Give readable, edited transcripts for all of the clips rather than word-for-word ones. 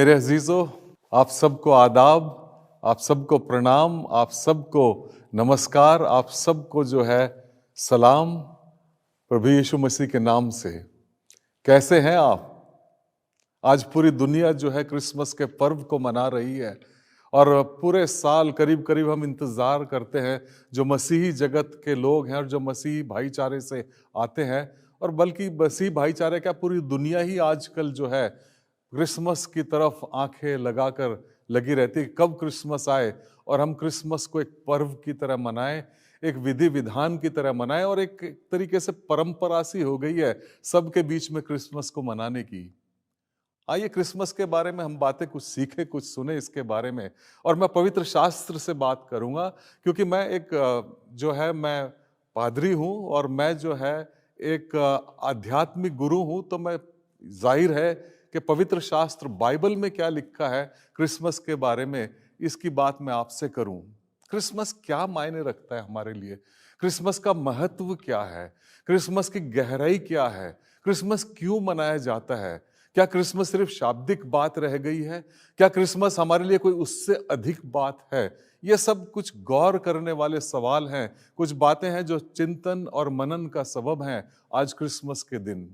मेरे अजीजों, आप सबको आदाब, आप सबको प्रणाम, आप सबको नमस्कार, आप सबको जो है सलाम प्रभु यीशु मसीह के नाम से। कैसे हैं आप? आज पूरी दुनिया जो है क्रिसमस के पर्व को मना रही है और पूरे साल करीब करीब हम इंतज़ार करते हैं जो मसीही जगत के लोग हैं और जो मसीही भाईचारे से आते हैं, और बल्कि मसीही भाईचारे क्या पूरी दुनिया ही आजकल जो है क्रिसमस की तरफ आंखें लगाकर लगी रहती है। कब क्रिसमस आए और हम क्रिसमस को एक पर्व की तरह मनाएं, एक विधि विधान की तरह मनाएं, और एक तरीके से परंपरा सी हो गई है सबके बीच में क्रिसमस को मनाने की। आइए क्रिसमस के बारे में हम बातें कुछ सीखें, कुछ सुने इसके बारे में। और मैं पवित्र शास्त्र से बात करूंगा क्योंकि मैं मैं पादरी हूं और मैं जो है एक आध्यात्मिक गुरु हूं। तो मैं जाहिर है कि पवित्र शास्त्र बाइबल में क्या लिखा है क्रिसमस के बारे में, इसकी बात मैं आपसे करूं। क्रिसमस क्या मायने रखता है हमारे लिए, क्रिसमस का महत्व क्या है, क्रिसमस की गहराई क्या है, क्रिसमस क्यों मनाया जाता है, क्या क्रिसमस सिर्फ शाब्दिक बात रह गई है, क्या क्रिसमस हमारे लिए कोई उससे अधिक बात है। ये सब कुछ गौर करने वाले सवाल हैं, कुछ बातें हैं जो चिंतन और मनन का सबब हैं आज क्रिसमस के दिन।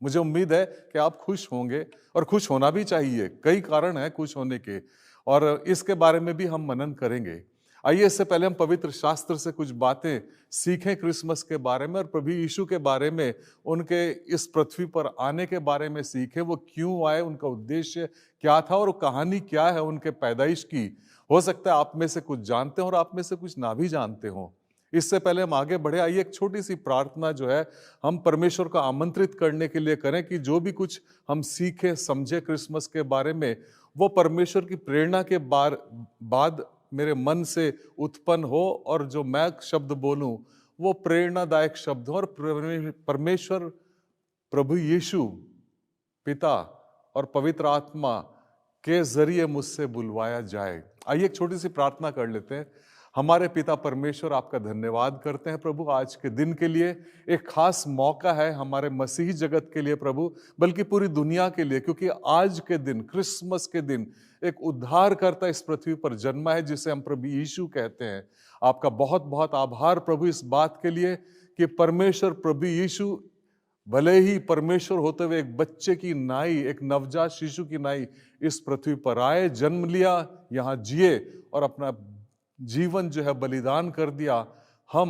मुझे उम्मीद है कि आप खुश होंगे और खुश होना भी चाहिए। कई कारण हैं खुश होने के और इसके बारे में भी हम मनन करेंगे। आइए इससे पहले हम पवित्र शास्त्र से कुछ बातें सीखें क्रिसमस के बारे में और प्रभु यीशु के बारे में, उनके इस पृथ्वी पर आने के बारे में सीखें। वो क्यों आए, उनका उद्देश्य क्या था और कहानी क्या है उनके पैदाइश की। हो सकता है आप में से कुछ जानते हो और आप में से कुछ ना भी जानते हो। इससे पहले हम आगे बढ़े, आइए एक छोटी सी प्रार्थना जो है हम परमेश्वर को आमंत्रित करने के लिए करें कि जो भी कुछ हम सीखे समझे क्रिसमस के बारे में, वो परमेश्वर की प्रेरणा के बाद मेरे मन से उत्पन्न हो और जो मैं शब्द बोलूं वो प्रेरणादायक शब्द हो और परमेश्वर प्रभु यीशु पिता और पवित्र आत्मा के जरिए मुझसे बुलवाया जाए। आइए एक छोटी सी प्रार्थना कर लेते हैं। हमारे पिता परमेश्वर, आपका धन्यवाद करते हैं प्रभु आज के दिन के लिए। एक खास मौका है हमारे मसीही जगत के लिए प्रभु, बल्कि पूरी दुनिया के लिए, क्योंकि आज के दिन, क्रिसमस के दिन, एक उद्धारकर्ता इस पृथ्वी पर जन्मा है जिसे हम प्रभु यीशु कहते हैं। आपका बहुत बहुत आभार प्रभु इस बात के लिए कि परमेश्वर प्रभु यीशु भले ही परमेश्वर होते हुए एक बच्चे की नाई, एक नवजात शिशु की नाई इस पृथ्वी पर आए, जन्म लिया, यहाँ जिए और अपना जीवन जो है बलिदान कर दिया, हम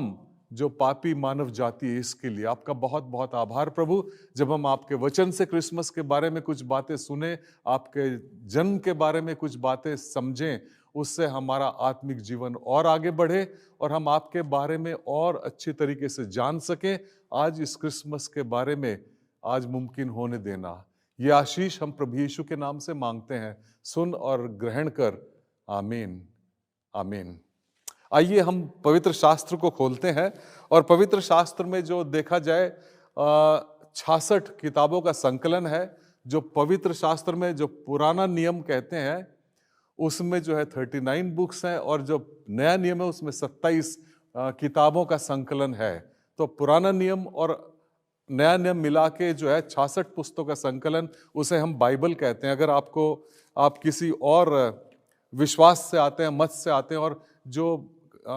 जो पापी मानव जाति है इसके लिए। आपका बहुत बहुत आभार प्रभु। जब हम आपके वचन से क्रिसमस के बारे में कुछ बातें सुने, आपके जन्म के बारे में कुछ बातें समझें, उससे हमारा आत्मिक जीवन और आगे बढ़े और हम आपके बारे में और अच्छी तरीके से जान सकें। आज इस क्रिसमस के बारे में आज मुमकिन होने देना। ये आशीष हम प्रभु यीशु के नाम से मांगते हैं, सुन और ग्रहण कर। आमीन आमीन। आइए हम पवित्र शास्त्र को खोलते हैं और पवित्र शास्त्र में जो देखा जाए 66 किताबों का संकलन है। जो पवित्र शास्त्र में जो पुराना नियम कहते हैं उसमें जो है 39 बुक्स हैं और जो नया नियम है उसमें 27 किताबों का संकलन है। तो पुराना नियम और नया नियम मिला के जो है 66 पुस्तकों का संकलन, उसे हम बाइबल कहते हैं। अगर आप किसी और विश्वास से आते हैं, मत से आते हैं और जो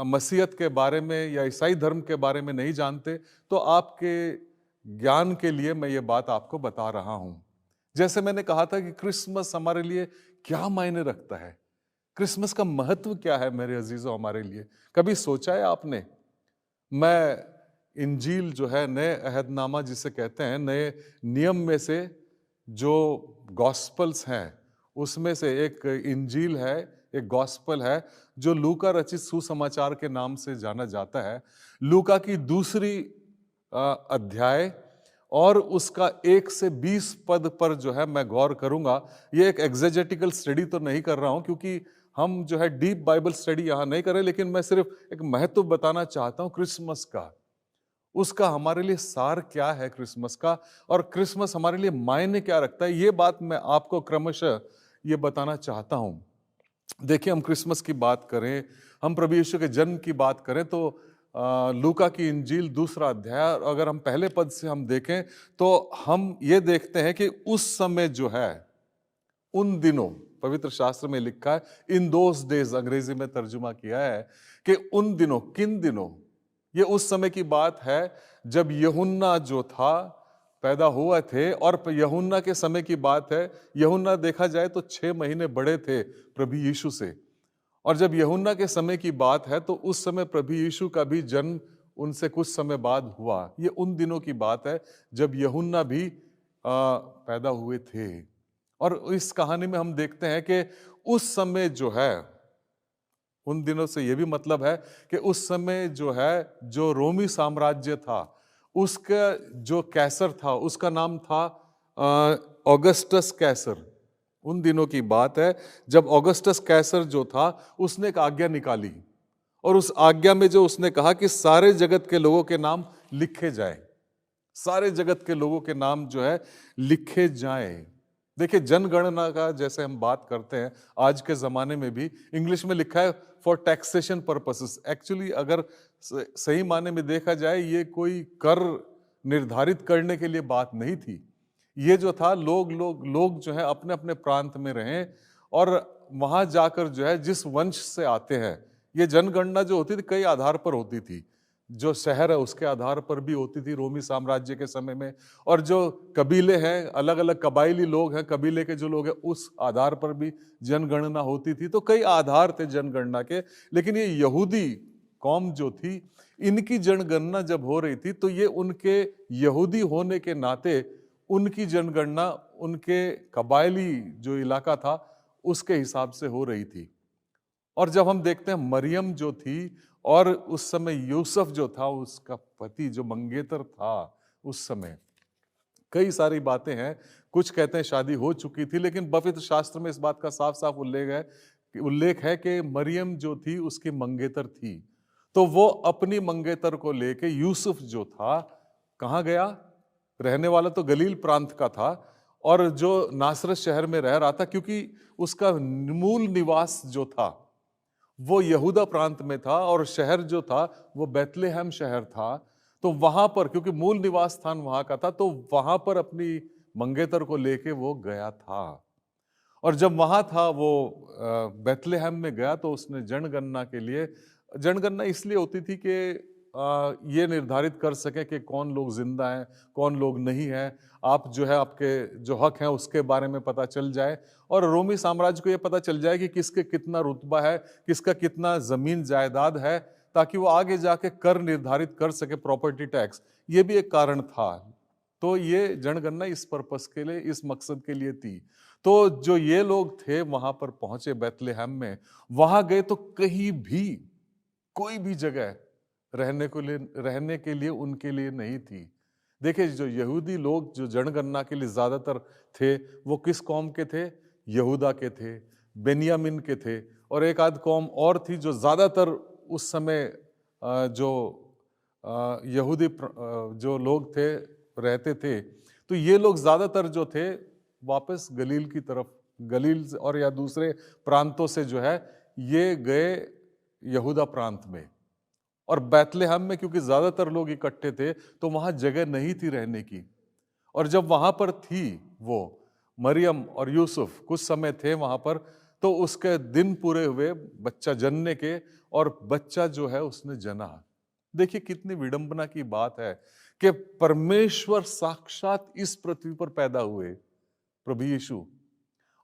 मसीहत के बारे में या ईसाई धर्म के बारे में नहीं जानते, तो आपके ज्ञान के लिए मैं ये बात आपको बता रहा हूं। जैसे मैंने कहा था कि क्रिसमस हमारे लिए क्या मायने रखता है, क्रिसमस का महत्व क्या है मेरे अजीजों हमारे लिए। कभी सोचा है आपने? मैं इंजील जो है, नए अहदनामा जिसे कहते हैं, नए नियम में से जो गॉस्पल्स हैं उसमें से एक इंजील है, एक गॉस्पल है जो लूका रचित सुसमाचार के नाम से जाना जाता है। लूका की दूसरी अध्याय और उसका 1 से 20 पद पर जो है मैं गौर करूंगा। ये एक एग्जेजेटिकल स्टडी तो नहीं कर रहा हूं क्योंकि हम जो है डीप बाइबल स्टडी यहां नहीं कर रहे, लेकिन मैं सिर्फ एक महत्व बताना चाहता हूं क्रिसमस का, उसका हमारे लिए सार क्या है क्रिसमस का, और क्रिसमस हमारे लिए मायने क्या रखता है। ये बात मैं आपको क्रमशः ये बताना चाहता हूं। देखिए, हम क्रिसमस की बात करें, हम प्रभु यीशु के जन्म की बात करें तो लूका की इंजील दूसरा अध्याय, अगर हम पहले पद से हम देखें तो हम ये देखते हैं कि उस समय जो है, उन दिनों पवित्र शास्त्र में लिखा है, इन दोस डेज अंग्रेजी में तर्जुमा किया है कि उन दिनों, किन दिनों, ये उस समय की बात है जब यूहन्ना जो था पैदा हुआ थे। और यूहन्ना के समय की बात है, यूहन्ना देखा जाए तो 6 महीने बड़े थे प्रभु यीशु से। और जब यूहन्ना के समय की बात है तो उस समय प्रभु यीशु का भी जन्म उनसे कुछ समय बाद हुआ। ये उन दिनों की बात है जब यूहन्ना भी पैदा हुए थे। और इस कहानी में हम देखते हैं कि उस समय जो है, उन दिनों से ये भी मतलब है कि उस समय जो है, जो रोमी साम्राज्य था, उसका जो कैसर था उसका नाम था ऑगस्टस कैसर। उन दिनों की बात है जब ऑगस्टस कैसर जो था उसने एक आज्ञा निकाली, और उस आज्ञा में जो उसने कहा कि सारे जगत के लोगों के नाम लिखे जाए, सारे जगत के लोगों के नाम जो है लिखे जाएं। देखिए, जनगणना का जैसे हम बात करते हैं आज के जमाने में भी इंग्लिश में लिखा है फॉर टैक्सेशन पर्पसेस। एक्चुअली अगर सही माने में देखा जाए ये कोई कर निर्धारित करने के लिए बात नहीं थी। ये जो था, लोग जो है अपने अपने प्रांत में रहें और वहां जाकर जो है जिस वंश से आते हैं, ये जनगणना जो होती थी कई आधार पर होती थी। जो शहर है उसके आधार पर भी होती थी रोमी साम्राज्य के समय में, और जो कबीले हैं, अलग अलग कबाइली लोग हैं, कबीले के जो लोग हैं, उस आधार पर भी जनगणना होती थी। तो कई आधार थे जनगणना के। लेकिन ये यहूदी कौम जो थी, इनकी जनगणना जब हो रही थी तो ये उनके यहूदी होने के नाते उनकी जनगणना उनके कबायली जो इलाका था उसके हिसाब से हो रही थी। और जब हम देखते हैं मरियम जो थी और उस समय यूसुफ जो था उसका पति, जो मंगेतर था उस समय, कई सारी बातें हैं। कुछ कहते हैं शादी हो चुकी थी, लेकिन पवित्र शास्त्र में इस बात का साफ साफ उल्लेख है कि मरियम जो थी उसकी मंगेतर थी। तो वो अपनी मंगेतर को लेके यूसुफ जो था कहाँ गया? रहने वाला तो गलील प्रांत का था, और जो नासरत शहर में रह रहा था, क्योंकि उसका मूल निवास जो था वो यहूदा प्रांत में था और शहर जो था वो बैतलहम शहर था। तो वहां पर, क्योंकि मूल निवास स्थान वहां का था, तो वहां पर अपनी मंगेतर को लेके वो गया था। और जब वहां था वो बैतलहम में गया, तो उसने जनगणना के लिए, जनगणना इसलिए होती थी कि ये निर्धारित कर सके कि कौन लोग जिंदा हैं, कौन लोग नहीं हैं। आप जो है आपके जो हक हैं उसके बारे में पता चल जाए, और रोमी साम्राज्य को ये पता चल जाए कि किसके कितना रुतबा है, किसका कितना जमीन जायदाद है, ताकि वो आगे जाके कर निर्धारित कर सके, प्रॉपर्टी टैक्स। ये भी एक कारण था। तो ये जनगणना इस पर्पस के लिए, इस मकसद के लिए थी। तो जो ये लोग थे वहां पर पहुंचे बैतलहम में, वहां गए तो कहीं भी कोई भी जगह रहने के लिए उनके लिए नहीं थी। देखिए, जो यहूदी लोग जो जनगणना के लिए ज्यादातर थे वो किस कौम के थे? यहूदा के थे, बेनियामिन के थे, और एक आध कौम और थी जो ज्यादातर उस समय जो यहूदी जो लोग थे रहते थे। तो ये लोग ज्यादातर जो थे वापस गलील की तरफ, गलील और या दूसरे प्रांतों से जो है ये गए यहूदा प्रांत में। और बैतलहम में क्योंकि ज्यादातर लोग इकट्ठे थे तो वहां जगह नहीं थी रहने की। और जब वहां पर थी वो मरियम और यूसुफ कुछ समय थे वहां पर, तो उसके दिन पूरे हुए बच्चा जनने के, और बच्चा जो है उसने जना। देखिए कितनी विडंबना की बात है कि परमेश्वर साक्षात इस पृथ्वी पर पैदा हुए, प्रभु यीशु,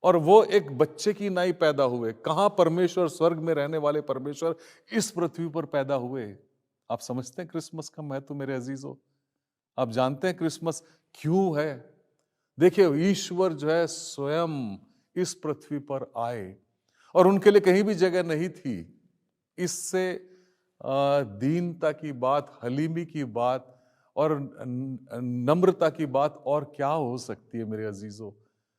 और वो एक बच्चे की नाई पैदा हुए। कहां परमेश्वर, स्वर्ग में रहने वाले परमेश्वर इस पृथ्वी पर पैदा हुए। आप समझते हैं क्रिसमस का महत्व मेरे अजीजों? आप जानते हैं क्रिसमस क्यों है? देखिए, ईश्वर जो है स्वयं इस पृथ्वी पर आए, और उनके लिए कहीं भी जगह नहीं थी। इससे दीनता की बात, हलीमी की बात और नम्रता की बात और क्या हो सकती है मेरे अजीजों?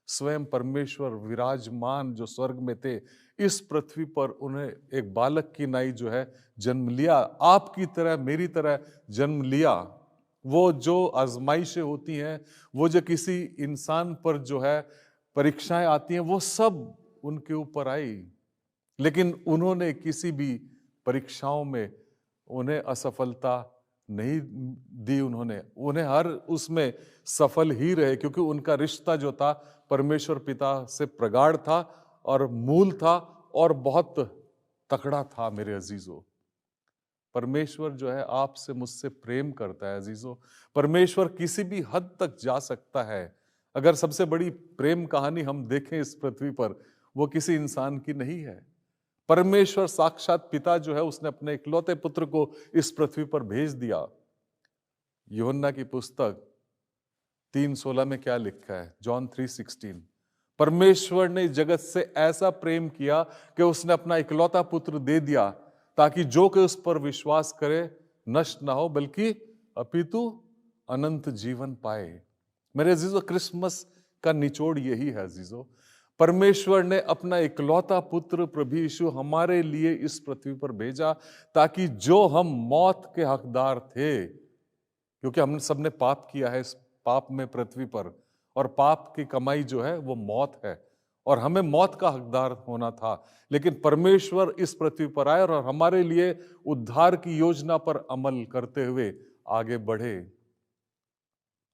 स्वयं परमेश्वर विराजमान जो स्वर्ग में थे, इस पृथ्वी पर उन्हें एक बालक की नाई जो है जन्म लिया, आपकी तरह मेरी तरह जन्म लिया। वो जो आजमाइशें होती हैं, वो जो किसी इंसान पर जो है परीक्षाएं आती हैं, वो सब उनके ऊपर आई, लेकिन उन्होंने किसी भी परीक्षाओं में उन्हें असफलता नहीं दी। उन्हें हर उसमें सफल ही रहे, क्योंकि उनका रिश्ता जो था परमेश्वर पिता से प्रगाढ़ था, और मूल था और बहुत तकड़ा था मेरे अजीजों। परमेश्वर जो है आपसे मुझसे प्रेम करता है अजीजों। परमेश्वर किसी भी हद तक जा सकता है। अगर सबसे बड़ी प्रेम कहानी हम देखें इस पृथ्वी पर, वो किसी इंसान की नहीं है। परमेश्वर साक्षात पिता जो है, उसने अपने इकलौते पुत्र को इस पृथ्वी पर भेज दिया। यूहन्ना की पुस्तक 3:16 में क्या लिखा है? जॉन 3:16, परमेश्वर ने जगत से ऐसा प्रेम किया कि उसने अपना इकलौता पुत्र दे दिया, ताकि जो कि उस पर विश्वास करे नष्ट ना हो, बल्कि अपितु अनंत जीवन पाए। मेरे अजीजों, क्रिसमस का निचोड़ यही है अजीजों। परमेश्वर ने अपना इकलौता पुत्र प्रभु यीशु हमारे लिए इस पृथ्वी पर भेजा, ताकि जो हम मौत के हकदार थे, क्योंकि हम सबने पाप किया है इस पाप में पृथ्वी पर, और पाप की कमाई जो है वो मौत है, और हमें मौत का हकदार होना था। लेकिन परमेश्वर इस पृथ्वी पर आए और हमारे लिए उद्धार की योजना पर अमल करते हुए आगे बढ़े।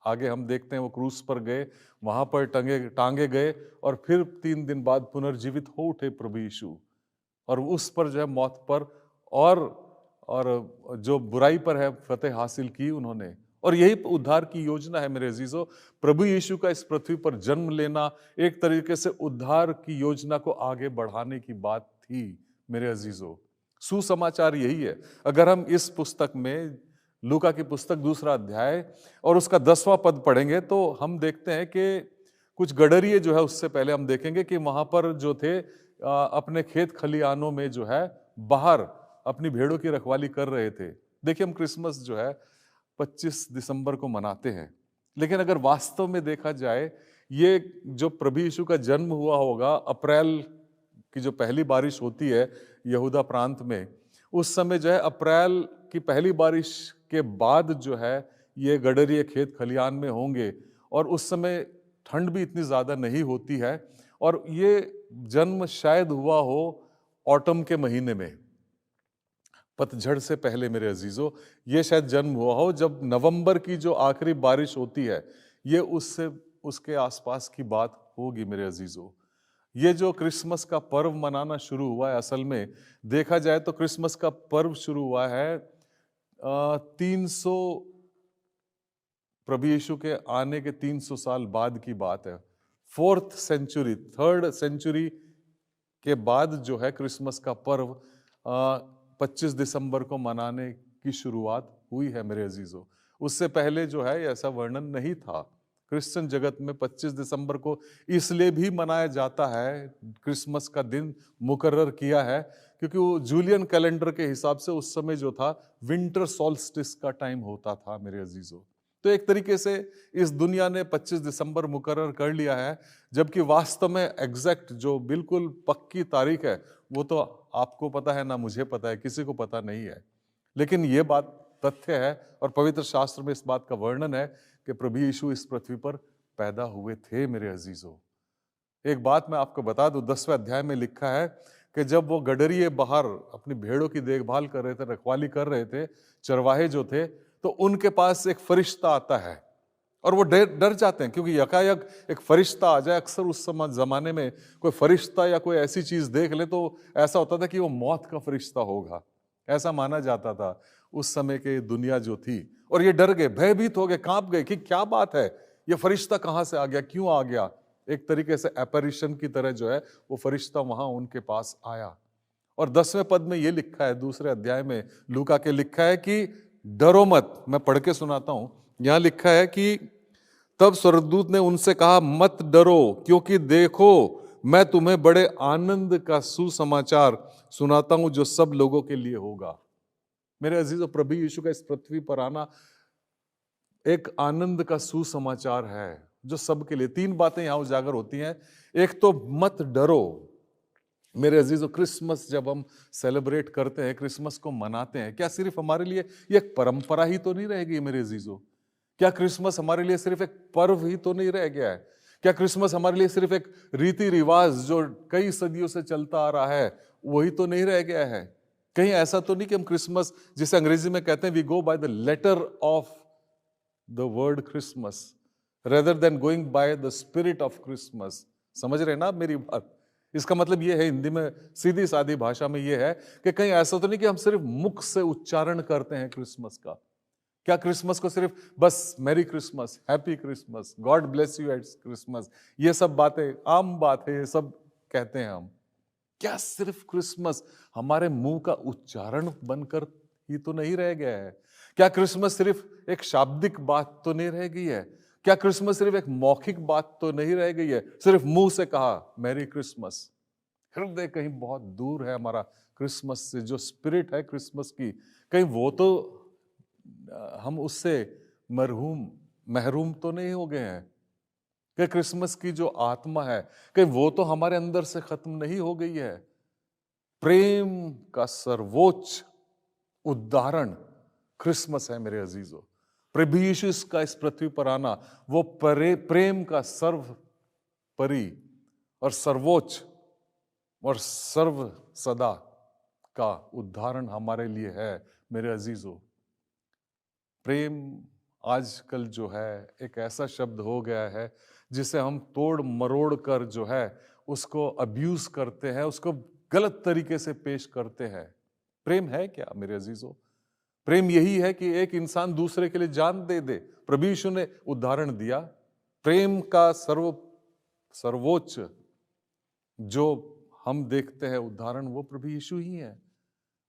आगे हम देखते हैं वो क्रूस पर गए, वहां पर टांगे गए, और फिर 3 दिन बाद पुनर्जीवित हो उठे प्रभु यीशु, और उस पर जो है मौत पर और जो बुराई पर है फतेह हासिल की उन्होंने। और यही उद्धार की योजना है मेरे अजीजों। प्रभु यीशु का इस पृथ्वी पर जन्म लेना एक तरीके से उद्धार की योजना को आगे बढ़ाने की बात थी मेरे अजीजों। सुसमाचार यही है। अगर हम इस पुस्तक में, लूका की पुस्तक 2 अध्याय और उसका 10वां पद पढ़ेंगे, तो हम देखते हैं कि कुछ गडरिये जो है, उससे पहले हम देखेंगे कि वहां पर जो थे अपने खेत खलिहानों में जो है बाहर अपनी भेड़ों की रखवाली कर रहे थे। देखिए, हम क्रिसमस जो है 25 दिसंबर को मनाते हैं, लेकिन अगर वास्तव में देखा जाए, ये जो प्रभु यीशु का जन्म हुआ होगा, अप्रैल की जो पहली बारिश होती है यहूदा प्रांत में, उस समय जो है अप्रैल की पहली बारिश के बाद जो है ये गडरिये खेत खलिहान में होंगे, और उस समय ठंड भी इतनी ज्यादा नहीं होती है, और ये जन्म शायद हुआ हो ऑटम के महीने में, पतझड़ से पहले मेरे अजीजों। ये शायद जन्म हुआ हो जब नवंबर की जो आखिरी बारिश होती है, ये उसके आसपास की बात होगी मेरे अजीजों। ये जो क्रिसमस का पर्व मनाना शुरू हुआ है, असल में देखा जाए तो क्रिसमस का पर्व शुरू हुआ है 300 प्रभु यीशु के आने के 300 साल बाद की बात है। 4th सेंचुरी, 3rd सेंचुरी के बाद जो है क्रिसमस का पर्व 25 दिसंबर को मनाने की शुरुआत हुई है मेरे अजीजों। उससे पहले जो है ऐसा वर्णन नहीं था। क्रिश्चियन जगत में 25 दिसंबर को इसलिए भी मनाया जाता है, क्रिसमस का दिन मुकर्रर किया है, क्योंकि वो जूलियन कैलेंडर के हिसाब से उस समय जो था विंटर सॉल्स्टिस का टाइम होता था मेरे अजीजों। तो एक तरीके से इस दुनिया ने 25 दिसंबर मुकर्रर कर लिया है, जबकि वास्तव में एग्जैक्ट जो बिल्कुल पक्की तारीख है वो तो आपको पता है ना, मुझे पता है, किसी को पता नहीं है। लेकिन ये बात तथ्य है, और पवित्र शास्त्र में इस बात का वर्णन है कि प्रभु यीशु इस पृथ्वी पर पैदा हुए थे मेरे अजीजों। एक बात मैं आपको बता दूं, 10वें अध्याय में लिखा है कि जब वो गडरिये बाहर अपनी भेड़ों की देखभाल कर रहे थे, रखवाली कर रहे थे, चरवाहे जो थे, तो उनके पास एक फरिश्ता आता है, और वो डर जाते हैं, क्योंकि यकायक एक फरिश्ता आ जाए। अक्सर उस समय जमाने में कोई फरिश्ता या कोई ऐसी चीज देख ले तो ऐसा होता था कि वो मौत का फरिश्ता होगा, ऐसा माना जाता था उस समय की दुनिया जो थी। और ये डर गए, भयभीत हो गए, कांप गए कि क्या बात है, ये फरिश्ता कहां से आ गया, क्यों आ गया। एक तरीके से एपैरिशन की तरह जो है वो फरिश्ता वहां उनके पास आया। और 10वें पद में ये लिखा है, 2 अध्याय में लूका के लिखा है कि डरो मत। मैं पढ़ के सुनाता हूं। यहां लिखा है कि तब स्वर्गदूत ने उनसे कहा, मत डरो, क्योंकि देखो मैं तुम्हें बड़े आनंद का सुसमाचार सुनाता हूं, जो सब लोगों के लिए होगा। मेरे अजीजों, प्रभु यीशु का इस पृथ्वी पर आना एक आनंद का सुसमाचार है जो सबके लिए। 3 बातें यहां उजागर होती हैं। एक तो मत डरो मेरे अजीजों। क्रिसमस जब हम सेलिब्रेट करते हैं, क्रिसमस को मनाते हैं, क्या सिर्फ हमारे लिए ये एक परंपरा ही तो नहीं रहेगी मेरे अजीजों? क्या क्रिसमस हमारे लिए सिर्फ एक पर्व ही तो नहीं रह गया है? क्या क्रिसमस हमारे लिए सिर्फ एक रीति रिवाज जो कई सदियों से चलता आ रहा है वही तो नहीं रह गया है? कहीं ऐसा तो नहीं कि हम क्रिसमस, जिसे अंग्रेजी में कहते हैं we go by the letter of the word Christmas rather than going by the spirit of Christmas. समझ रहे ना आप मेरी बात? इसका मतलब ये है, हिंदी में सीधी सादी भाषा में ये है कि कहीं ऐसा तो नहीं कि हम सिर्फ मुख से उच्चारण करते हैं क्रिसमस का। क्या क्रिसमस को सिर्फ बस merry Christmas, happy Christmas, God bless you eight Christmas, ये सब बातें आम बात है, ये सब कहते हैं हम। क्या सिर्फ क्रिसमस हमारे मुंह का उच्चारण बनकर ही तो नहीं रह गया है? क्या क्रिसमस सिर्फ एक शाब्दिक बात तो नहीं रह गई है? क्या क्रिसमस सिर्फ एक मौखिक बात तो नहीं रह गई है, सिर्फ मुंह से कहा मैरी क्रिसमस? हृदय कहीं बहुत दूर है हमारा क्रिसमस से। जो स्पिरिट है क्रिसमस की, कहीं वो तो हम उससे महरूम तो नहीं हो गए हैं? कि क्रिसमस की जो आत्मा है, कहीं वो तो हमारे अंदर से खत्म नहीं हो गई है? प्रेम का सर्वोच्च उदाहरण क्रिसमस है मेरे अजीजों। प्रभु यीशु का इस पृथ्वी पर आना, वो प्रेम का सर्वोपरि और सर्वोच्च और सर्व सदा का उदाहरण हमारे लिए है मेरे अजीजों। प्रेम आजकल जो है एक ऐसा शब्द हो गया है जिसे हम तोड़ मरोड़ कर जो है उसको अब्यूज करते हैं, उसको गलत तरीके से पेश करते हैं। प्रेम है क्या मेरे अजीजों? प्रेम यही है कि एक इंसान दूसरे के लिए जान दे दे। प्रभु यीशु ने उदाहरण दिया। प्रेम का सर्वोच्च जो हम देखते हैं उदाहरण, वो प्रभु यीशु ही है।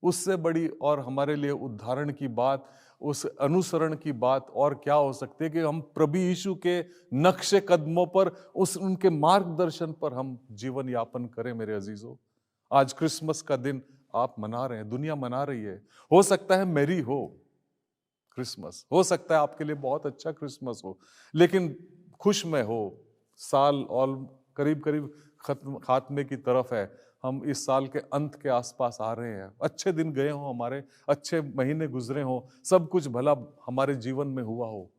उससे बड़ी और हमारे लिए उदाहरण की बात, उस अनुसरण की बात और क्या हो सकती है कि हम प्रभु यीशु के नक्शे कदमों पर, उनके मार्गदर्शन पर हम जीवन यापन करें मेरे अजीजों। आज क्रिसमस का दिन आप मना रहे हैं, दुनिया मना रही है। हो सकता है मेरी हो क्रिसमस, हो सकता है आपके लिए बहुत अच्छा क्रिसमस हो, लेकिन खुश में हो। साल और करीब खात्मे की तरफ है। हम इस साल के अंत के आसपास आ रहे हैं। अच्छे दिन गए हो हमारे, अच्छे महीने गुजरे हो, सब कुछ भला हमारे जीवन में हुआ हो।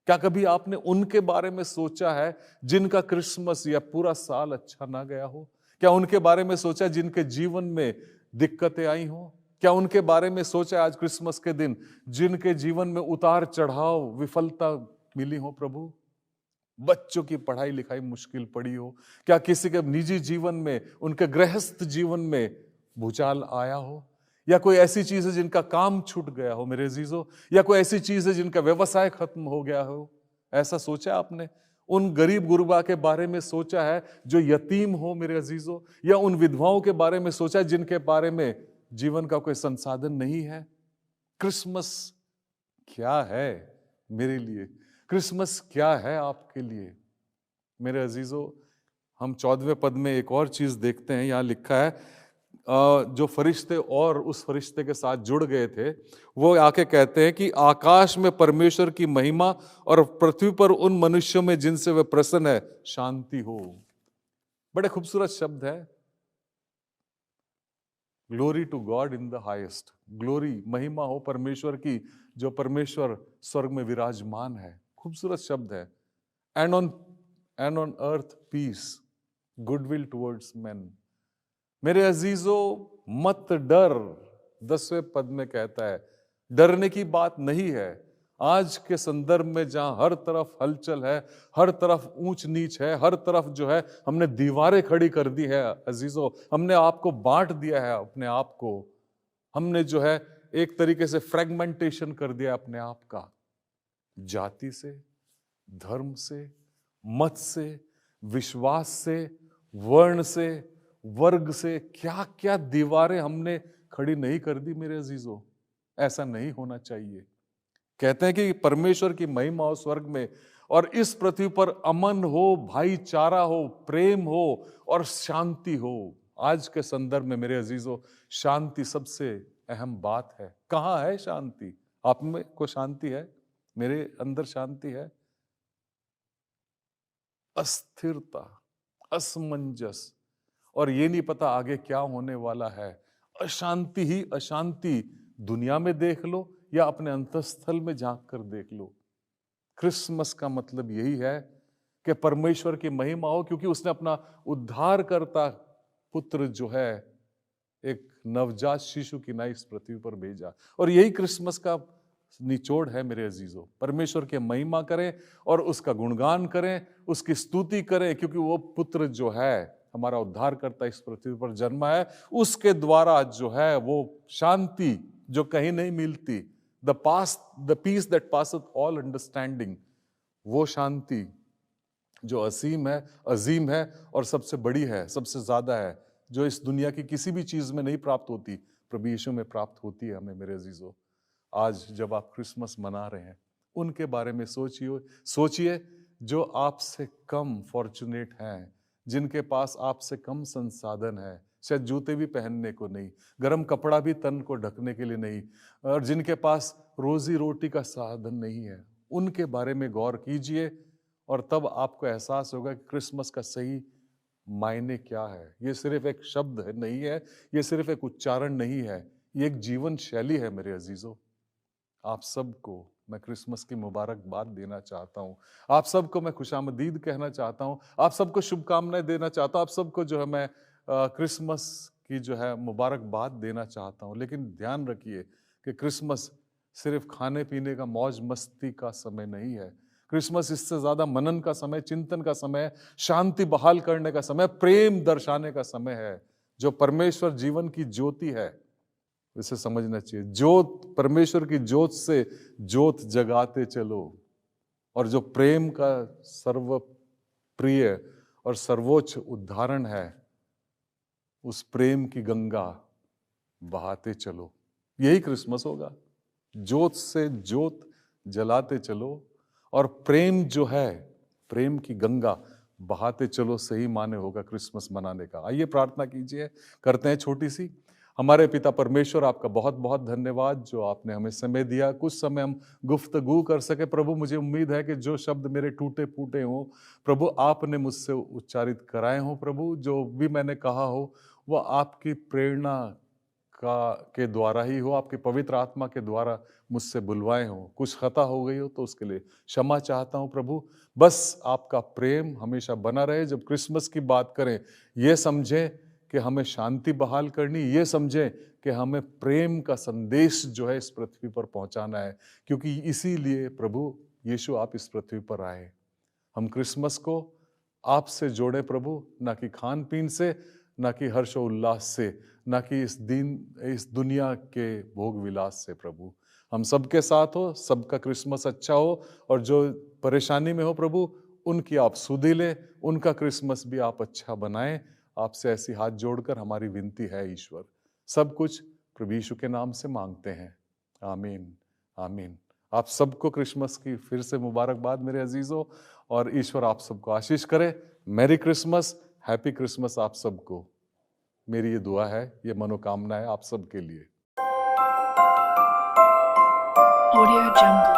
क्या कभी आपने उनके बारे में सोचा है जिनका क्रिसमस या पूरा साल अच्छा ना गया हो? क्या उनके बारे में सोचा जिनके जीवन में दिक्कतें आई हो? क्या उनके बारे में सोचा आज क्रिसमस के दिन जिनके जीवन में उतार चढ़ाव, विफलता मिली हो? प्रभु, बच्चों की पढ़ाई लिखाई मुश्किल पड़ी हो, क्या किसी के निजी जीवन में, उनके गृहस्थ जीवन में भूचाल आया हो, या कोई ऐसी चीज है जिनका काम छूट गया हो मेरे अजीजों, या कोई ऐसी चीज है जिनका व्यवसाय खत्म हो गया हो? ऐसा सोचा आपने? उन गरीब गुरबा के बारे में सोचा है जो यतीम हो मेरे अजीजों, या उन विधवाओं के बारे में सोचा जिनके बारे में जीवन का कोई संसाधन नहीं है? क्रिसमस क्या है मेरे लिए? क्रिसमस क्या है आपके लिए मेरे अजीजों? हम 14वें पद में एक और चीज देखते हैं। यहां लिखा है, जो फरिश्ते और उस फरिश्ते के साथ जुड़ गए थे, वो आके कहते हैं कि आकाश में परमेश्वर की महिमा और पृथ्वी पर उन मनुष्यों में जिनसे वे प्रसन्न है शांति हो। बड़े खूबसूरत शब्द है। Glory to God in the highest. Glory, महिमा हो परमेश्वर की, जो परमेश्वर स्वर्ग में विराजमान है। खूबसूरत शब्द है। And on earth peace, goodwill towards men. मेरे अजीजों, मत डर, 10वें पद में कहता है। डरने की बात नहीं है। आज के संदर्भ में जहां हर तरफ हलचल है, हर तरफ ऊंच नीच है, हर तरफ जो है हमने दीवारें खड़ी कर दी है अजीजों, हमने आपको बांट दिया है अपने आप को, हमने जो है एक तरीके से फ्रेगमेंटेशन कर दिया अपने आप का, जाति से, धर्म से, मत से, विश्वास से, वर्ण से, वर्ग से, क्या क्या दीवारें हमने खड़ी नहीं कर दी मेरे अजीजों। ऐसा नहीं होना चाहिए। कहते हैं कि परमेश्वर की महिमा हो स्वर्ग में, और इस पृथ्वी पर अमन हो, भाईचारा हो, प्रेम हो और शांति हो। आज के संदर्भ में मेरे अजीजों, शांति सबसे अहम बात है। कहां है शांति? आप में को शांति है? मेरे अंदर शांति है? अस्थिरता, असमंजस, और ये नहीं पता आगे क्या होने वाला है। अशांति ही अशांति। दुनिया में देख लो या अपने अंतस्थल में झांक कर देख लो। क्रिसमस का मतलब यही है कि परमेश्वर की महिमा हो, क्योंकि उसने अपना उद्धारकर्ता पुत्र जो है एक नवजात शिशु की नाई इस पृथ्वी पर भेजा। और यही क्रिसमस का निचोड़ है मेरे अजीजों। परमेश्वर की महिमा करें और उसका गुणगान करें, उसकी स्तुति करें, क्योंकि वो पुत्र जो है हमारा उद्धारकर्ता इस पृथ्वी पर जन्मा है, उसके द्वारा जो है वो शांति जो कहीं नहीं मिलती, द पीस दैट पासeth ऑल अंडरस्टैंडिंग, वो शांति जो अजीम है और सबसे बड़ी है, सबसे ज्यादा है, जो इस दुनिया की किसी भी चीज में नहीं प्राप्त होती, प्रभु यीशु में प्राप्त होती है हमें। मेरे अजीजों, आज जब आप क्रिसमस मना रहे हैं, उनके बारे में सोचिए जो आपसे कम फॉर्चुनेट हैं, जिनके पास आपसे कम संसाधन है, शायद जूते भी पहनने को नहीं, गर्म कपड़ा भी तन को ढकने के लिए नहीं, और जिनके पास रोजी रोटी का साधन नहीं है, उनके बारे में गौर कीजिए और तब आपको एहसास होगा कि क्रिसमस का सही मायने क्या है। ये सिर्फ एक शब्द नहीं है, ये सिर्फ एक उच्चारण नहीं है, ये एक जीवन शैली है। मेरे अजीजों, आप सबको मैं क्रिसमस की मुबारकबाद देना चाहता हूँ, आप सबको मैं खुशामदीद कहना चाहता हूँ, आप सबको शुभकामनाएं देना चाहता हूँ, आप सबको जो है मैं क्रिसमस की जो है मुबारकबाद देना चाहता हूँ। लेकिन ध्यान रखिए कि क्रिसमस सिर्फ खाने पीने का, मौज मस्ती का समय नहीं है। क्रिसमस इससे ज्यादा मनन का समय, चिंतन का समय, शांति बहाल करने का समय, प्रेम दर्शाने का समय है। जो परमेश्वर जीवन की ज्योति है, इसे समझना चाहिए। ज्योत, परमेश्वर की ज्योत से ज्योत जगाते चलो, और जो प्रेम का सर्वप्रिय और सर्वोच्च उदाहरण है, उस प्रेम की गंगा बहाते चलो। यही क्रिसमस होगा। ज्योत से ज्योत जलाते चलो और प्रेम जो है, प्रेम की गंगा बहाते चलो, सही माने होगा क्रिसमस मनाने का। आइए प्रार्थना कीजिए, करते हैं छोटी सी। हमारे पिता परमेश्वर, आपका बहुत बहुत धन्यवाद जो आपने हमें समय दिया, कुछ समय हम गुफ्तगू कर सके। प्रभु, मुझे उम्मीद है कि जो शब्द मेरे टूटे फूटे हों, प्रभु आपने मुझसे उच्चारित कराए हों। प्रभु, जो भी मैंने कहा हो वो आपकी प्रेरणा के द्वारा ही हो, आपके पवित्र आत्मा के द्वारा मुझसे बुलवाए हो। कुछ खता हो गई हो तो उसके लिए क्षमा चाहता हूं प्रभु। बस आपका प्रेम हमेशा बना रहे। जब क्रिसमस की बात करें, ये समझें कि हमें शांति बहाल करनी, ये समझें कि हमें प्रेम का संदेश जो है इस पृथ्वी पर पहुंचाना है, क्योंकि इसीलिए प्रभु यीशु आप इस पृथ्वी पर आए। हम क्रिसमस को आपसे जोड़े प्रभु, ना कि खान पीन से, ना कि हर्षोल्लास से, ना कि इस दुनिया के भोग विलास से। प्रभु, हम सबके साथ हो, सबका क्रिसमस अच्छा हो, और जो परेशानी में हो प्रभु, उनकी आप सुधि ले, उनका क्रिसमस भी आप अच्छा बनाएं। आपसे ऐसी हाथ जोड़कर हमारी विनती है ईश्वर। सब कुछ प्रभु यीशु के नाम से मांगते हैं, आमीन आमीन। आप सबको क्रिसमस की फिर से मुबारकबाद मेरे अजीजों, और ईश्वर आप सबको आशीष करे। मैरी क्रिसमस, हैप्पी क्रिसमस आप सबको। मेरी ये दुआ है, ये मनोकामना है आप सबके लिए। Audio Jungle.